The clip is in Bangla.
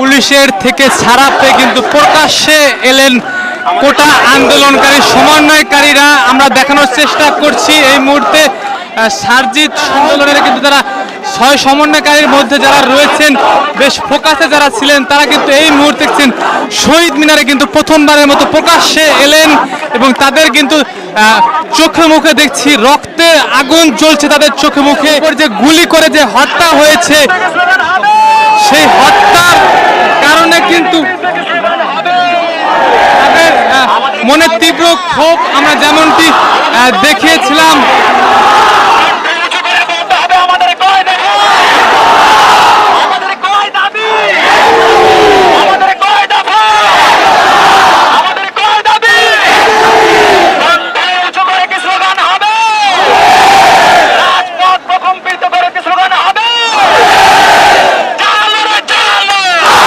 পুলিশের থেকে ছাড়া পেয়ে কিন্তু প্রকাশ্যে এলেন কোটা আন্দোলনকারী সমন্বয়কারীরা। আমরা দেখানোর চেষ্টা করছি এই মুহূর্তে সার্জিত আন্দোলনের কিন্তু যারা 6 সমন্বয়কারীর মধ্যে যারা রয়েছেন বেশ ফোকাসে যারা ছিলেন তারা কিন্তু এই মুহূর্তে শহীদ মিনারে কিন্তু প্রথমবারের মতো প্রকাশ্যে এলেন এবং তাদের কিন্তু চোখে মুখে দেখছি রক্তের আগুন জ্বলছে তাদের চোখে মুখে। যে গুলি করে যে হত্যা হয়েছে সেই হত্যার কারণে কিন্তু তাদের মনে তীব্র ক্ষোভ আমরা যেমনটি দেখিয়েছিলাম